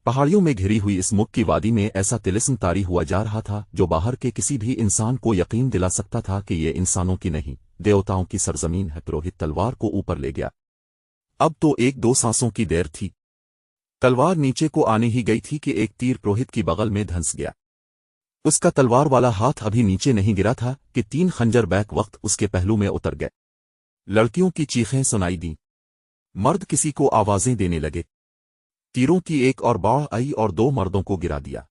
पहाड़ियों में घिरी हुई इस मुख की वादी में ऐसा तिलिस्म तारी हुआ जा रहा था जो बाहर के किसी भी इंसान को यकीन दिला सकता था कि ये इंसानों की नहीं, देवताओं की सरजमीन है। पुरोहित तलवार को ऊपर ले गया। अब तो एक दो सांसों की देर थी। तलवार नीचे को आने ही गई थी कि एक तीर पुरोहित की बगल में धंस गया। उसका तलवार वाला हाथ अभी नीचे नहीं गिरा था कि 3 खंजर बैक वक्त उसके पहलू में उतर गए। लड़कियों की चीखें सुनाई दी। मर्द किसी को आवाजें देने लगे। तीरों की एक और बाढ़ आई और 2 मर्दों को गिरा दिया।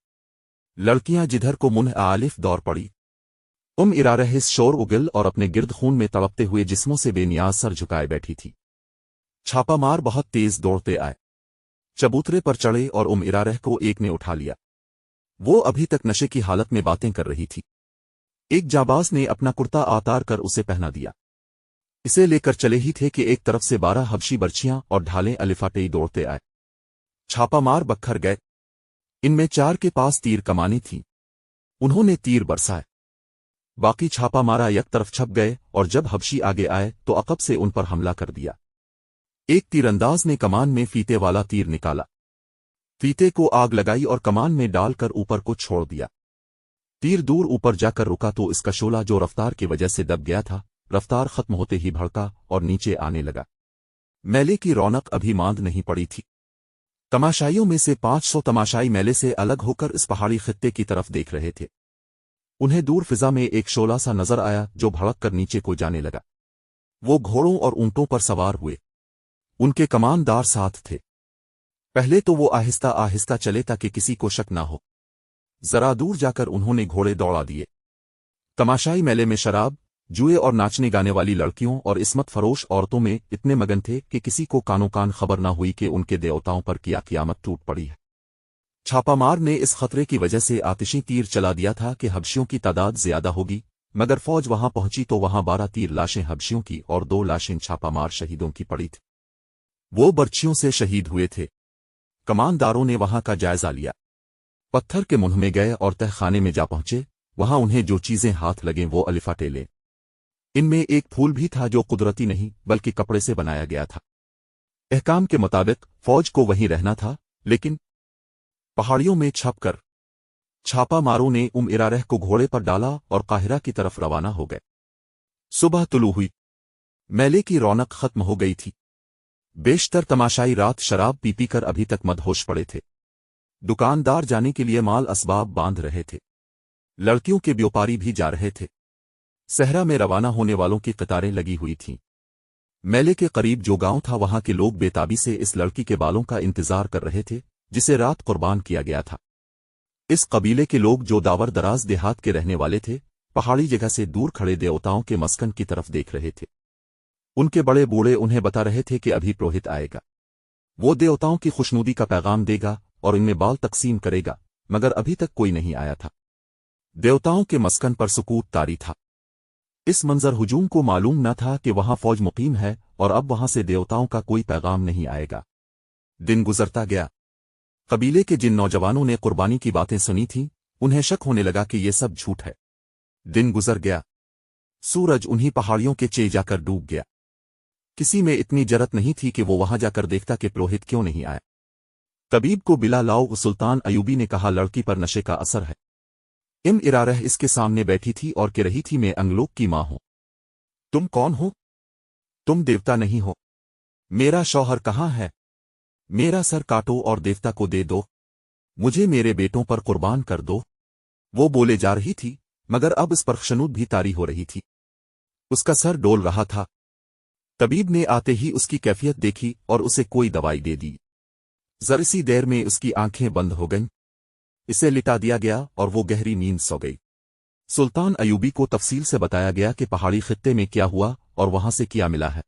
लड़कियां जिधर को मुन्ह आलिफ दौड़ पड़ी। इरारह इस शोर उगिल और अपने गिर्द खून में तड़पते हुए जिस्मों से बेनियाज सर झुकाए बैठी थी। छापामार बहुत तेज दौड़ते आए, चबूतरे पर चढ़े और इरारह को एक ने उठा लिया। वो अभी तक नशे की हालत में बातें कर रही थी। एक जाबाज ने अपना कुर्ता आतार कर उसे पहना दिया। इसे लेकर चले ही थे कि एक तरफ से 12 हबशी बर्छियां और ढालें अलिफाटेई दौड़ते आए। छापामार बखर गए। इनमें 4 के पास तीर कमानी थी। उन्होंने तीर बरसाए। बाकी छापा मारा एक तरफ छप गए और जब हबशी आगे आए तो अकब से उन पर हमला कर दिया। एक तीरंदाज ने कमान में फीते वाला तीर निकाला, फीते को आग लगाई और कमान में डालकर ऊपर को छोड़ दिया। तीर दूर ऊपर जाकर रुका तो इसका शोला जो रफ्तार की वजह से दब गया था, रफ्तार खत्म होते ही भड़का और नीचे आने लगा। मेले की रौनक अभी मांद नहीं पड़ी थी। तमाशाइयों में से 500 तमाशाई मेले से अलग होकर इस पहाड़ी खित्ते की तरफ देख रहे थे। उन्हें दूर फिजा में एक शोला सा नजर आया जो भड़क कर नीचे को जाने लगा। वो घोड़ों और ऊंटों पर सवार हुए। उनके कमानदार साथ थे। पहले तो वो आहिस्ता आहिस्ता चले ताकि किसी को शक ना हो। जरा दूर जाकर उन्होंने घोड़े दौड़ा दिए। तमाशाई मेले में शराब, जुए और नाचने गाने वाली लड़कियों और इस्मत फरोश औरतों में इतने मगन थे कि किसी को कानो कान खबर न हुई कि उनके देवताओं पर कियामत टूट पड़ी है। छापामार ने इस खतरे की वजह से आतिशी तीर चला दिया था कि हबशियों की तादाद ज्यादा होगी, मगर फौज वहां पहुंची तो वहां 12 तीर लाशें हबशियों की और 2 लाशें छापामार शहीदों की पड़ी थी। वो बर्छियों से शहीद हुए थे। कमानदारों ने वहां का जायजा लिया। पत्थर के मुंह में गए और तहखाने में जा पहुंचे। वहां उन्हें जो चीजें हाथ लगें वो अलिफाटे ले। इनमें एक फूल भी था जो कुदरती नहीं बल्कि कपड़े से बनाया गया था। अहकाम के मुताबिक फौज को वहीं रहना था, लेकिन पहाड़ियों में छपकर छापा मारों ने इरारह को घोड़े पर डाला और काहिरा की तरफ रवाना हो गए। सुबह तुलू हुई। मेले की रौनक खत्म हो गई थी। बेशतर तमाशाई रात शराब पी पी कर अभी तक मदहोश पड़े थे। दुकानदार जाने के लिए माल असबाब बांध रहे थे। लड़कियों के व्यापारी भी जा रहे थे। सहरा में रवाना होने वालों की कतारें लगी हुई थीं। मेले के करीब जो गांव था वहां के लोग बेताबी से इस लड़की के बालों का इंतजार कर रहे थे जिसे रात कुर्बान किया गया था। इस कबीले के लोग जो दावर दराज देहात के रहने वाले थे, पहाड़ी जगह से दूर खड़े देवताओं के मस्कन की तरफ देख रहे थे। उनके बड़े बूढ़े उन्हें बता रहे थे कि अभी पुरोहित आएगा। वो देवताओं की खुशनुदी का पैगाम देगा और इनमें बाल तकसीम करेगा, मगर अभी तक कोई नहीं आया था। देवताओं के मस्कन पर सुकूत तारी था। इस मंजर हुजूम को मालूम न था कि वहां फौज मुकीम है और अब वहां से देवताओं का कोई पैगाम नहीं आएगा। दिन गुजरता गया। कबीले के जिन नौजवानों ने कुर्बानी की बातें सुनी थीं, उन्हें शक होने लगा कि ये सब झूठ है। दिन गुजर गया। सूरज उन्हीं पहाड़ियों के चे जाकर डूब गया। किसी में इतनी जरत नहीं थी कि वो वहां जाकर देखता कि पुरोहित क्यों नहीं आया। तबीब को बिला लाओ सुल्तान अयूबी ने कहा, लड़की पर नशे का असर है। इरारह इसके सामने बैठी थी और कह रही थी, मैं अंगलोक की मां हूं। तुम कौन हो? तुम देवता नहीं हो। मेरा शौहर कहाँ है? मेरा सर काटो और देवता को दे दो। मुझे मेरे बेटों पर कुर्बान कर दो। वो बोले जा रही थी, मगर अब इस पर खशनूद भी तारी हो रही थी। उसका सर डोल रहा था। तबीब ने आते ही उसकी कैफियत देखी और उसे कोई दवाई दे दी। जरा देर में उसकी आंखें बंद हो गईं। इसे लिटा दिया गया और वो गहरी नींद सो गई। सुल्तान अयूबी को तफसील से बताया गया कि पहाड़ी खित्ते में क्या हुआ और वहां से क्या मिला है।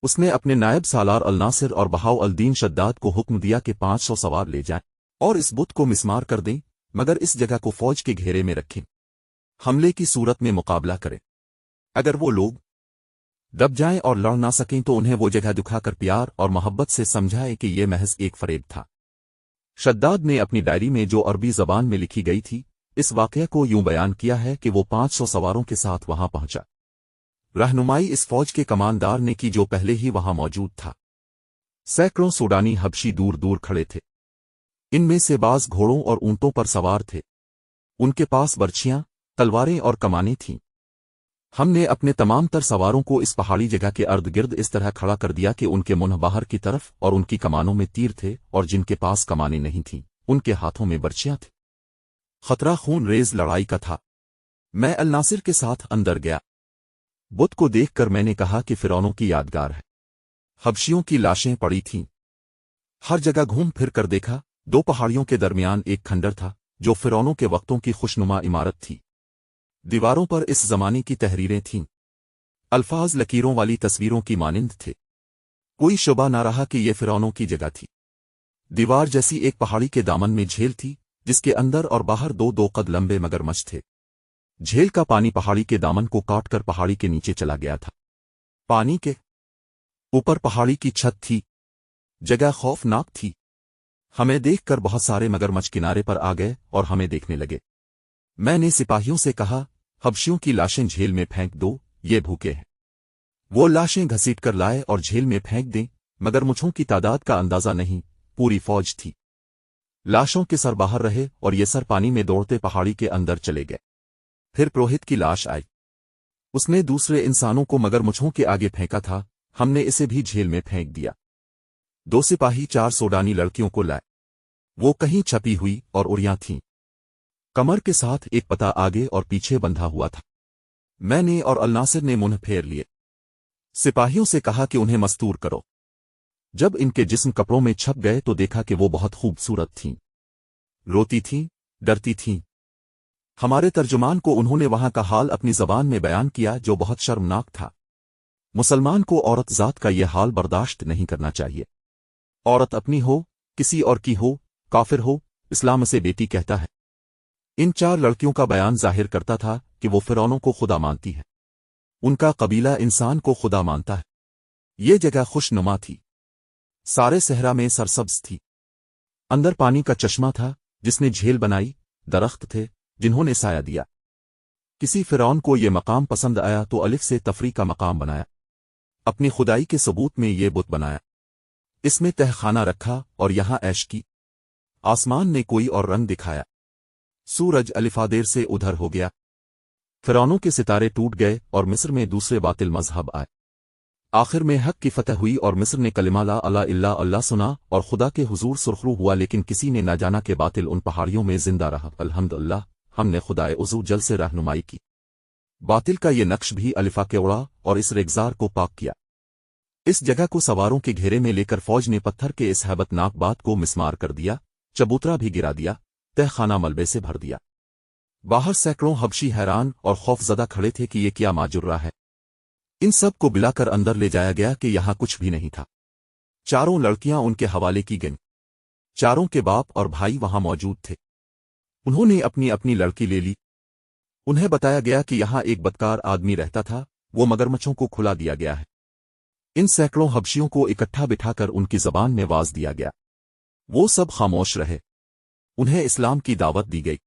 उसने अपने नायब सालार अल नासिर और बहाव अल दीन शद्दाद को हुक्म दिया कि 500 सवार ले जाएं और इस बुत को मिस्मार कर दें, मगर इस जगह को फौज के घेरे में रखें। हमले की सूरत में मुकाबला करें। अगर वो लोग दब जाएं और लड़ ना सकें तो उन्हें वो जगह दिखाकर प्यार और मोहब्बत से समझाए कि ये महज एक फरेब था। शद्दाद ने अपनी डायरी में जो अरबी जबान में लिखी गई थी, इस वाकया को यूं बयान किया है कि वो 500 सवारों के साथ वहां पहुंचा। रहनुमाई इस फौज के कमानदार ने की जो पहले ही वहां मौजूद था। सैकड़ों सूडानी हबशी दूर दूर खड़े थे। ان में से बाज घोड़ों और ऊंटों पर सवार थे। उनके पास बर्छियां, तलवारें और कमानें थीं। हमने अपने तमाम तर सवारों को इस पहाड़ी जगह के अर्द गिर्द इस तरह खड़ा कर दिया कि उनके मुंह बाहर की तरफ और उनकी कमानों में तीर थे, और जिनके पास कमानें नहीं थीं उनके हाथों में बर्छियां थीं। खतरा खून रेज लड़ाई का था। मैं अल नासिर के साथ अंदर गया। बुत को देखकर मैंने कहा कि फिरौनों की यादगार है। हबशियों की लाशें पड़ी थीं। हर जगह घूम फिर कर देखा। 2 पहाड़ियों के दरमियान एक खंडर था जो फिरौनों के वक्तों की खुशनुमा इमारत थी। दीवारों पर इस जमाने की तहरीरें थीं। अल्फाज लकीरों वाली तस्वीरों की मानिंद थे। कोई शुबा न रहा कि ये फिरौनों की जगह थी। दीवार जैसी एक पहाड़ी के दामन में झील थी, जिसके अंदर और बाहर 2-2 कद लंबे मगरमच्छ थे। झील का पानी पहाड़ी के दामन को काटकर पहाड़ी के नीचे चला गया था। पानी के ऊपर पहाड़ी की छत थी। जगह खौफनाक थी। हमें देखकर बहुत सारे मगरमच्छ किनारे पर आ गए और हमें देखने लगे। मैंने सिपाहियों से कहा, हबशियों की लाशें झील में फेंक दो, ये भूखे हैं। वो लाशें घसीट कर लाए और झील में फेंक दें। मगरमच्छों की तादाद का अंदाजा नहीं, पूरी फौज थी। लाशों के सर बाहर रहे और ये सर पानी में दौड़ते पहाड़ी के अंदर चले गए। फिर पुरोहित की लाश आई। उसने दूसरे इंसानों को मगरमच्छों के आगे फेंका था। हमने इसे भी झील में फेंक दिया। 2 सिपाही 4 सोडानी लड़कियों को लाए। वो कहीं छपी हुई और उड़ियां थीं। कमर के साथ एक पता आगे और पीछे बंधा हुआ था। मैंने और अल नासिर ने मुंह फेर लिए। सिपाहियों से कहा कि उन्हें मस्तूर करो। जब इनके जिस्म कपड़ों में छप गए तो देखा कि वो बहुत खूबसूरत थीं। रोती थीं, डरती थीं। हमारे तर्जुमान को उन्होंने वहां का हाल अपनी जबान में बयान किया, जो बहुत शर्मनाक था। मुसलमान को औरत जात का यह हाल बर्दाश्त नहीं करना चाहिए। औरत अपनी हो, किसी और की हो, काफिर हो, इस्लाम उसे बेटी कहता है। इन 4 लड़कियों का बयान जाहिर करता था कि वो फिरौनों को खुदा मानती है। उनका कबीला इंसान को खुदा मानता है। ये जगह खुशनुमा थी। सारे सहरा में सरसब्ज थी। अंदर पानी का चश्मा था जिसने झील बनाई। दरख्त थे जिन्होंने साया दिया। किसी फिरौन को ये मकाम पसंद आया तो अलिफ से तफरी का मकाम बनाया। अपनी खुदाई के सबूत में ये बुत बनाया। इसमें तहखाना रखा और यहां ऐश की। आसमान ने कोई और रंग दिखाया। सूरज अलिफादेर से उधर हो गया। फिरौनों के सितारे टूट गए और मिस्र में दूसरे बातिल मजहब आए। आखिर में हक की फतह हुई और मिस्र ने कलिमा ला इलाहा इल्ला अल्लाह सुना और खुदा के हुजूर सुरखरू हुआ, लेकिन किसी ने न जाना कि बातिल उन पहाड़ियों में जिंदा रहा। अल्हम्दुलिल्लाह, हमने खुदाए उज़ू जल से रहनुमाई की। बातिल का ये नक्श भी अलिफा के उड़ा और इस रेगजार को पाक किया। इस जगह को सवारों के घेरे में लेकर फौज ने पत्थर के इस हैबतनाक बात को मिसमार कर दिया। चबूतरा भी गिरा दिया। तहखाना मलबे से भर दिया। बाहर सैकड़ों हबशी हैरान और खौफजदा खड़े थे कि ये क्या माजुर्रा है। इन सब को बिलाकर अंदर ले जाया गया कि यहां कुछ भी नहीं था। 4 लड़कियां उनके हवाले की गईं। 4 के बाप और भाई वहां मौजूद थे। उन्होंने अपनी अपनी लड़की ले ली। उन्हें बताया गया कि यहां एक बदकार आदमी रहता था, वो मगरमच्छों को खुला दिया गया है। इन सैकड़ों हबशियों को इकट्ठा बिठाकर उनकी जबान में वाज दिया गया। वो सब खामोश रहे। उन्हें इस्लाम की दावत दी गई।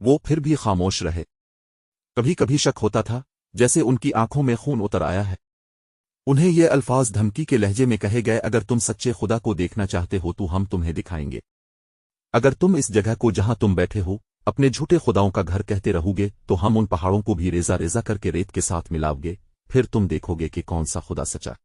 वो फिर भी खामोश रहे। कभी कभी शक होता था जैसे उनकी आंखों में खून उतर आया है। उन्हें ये अल्फाज धमकी के लहजे में कहे गए, अगर तुम सच्चे खुदा को देखना चाहते हो तो हम तुम्हें दिखाएंगे। अगर तुम इस जगह को जहां तुम बैठे हो अपने झूठे खुदाओं का घर कहते रहोगे तो हम उन पहाड़ों को भी रेजा रेजा करके रेत के साथ मिलाओगे, फिर तुम देखोगे कि कौन सा खुदा सच्चा।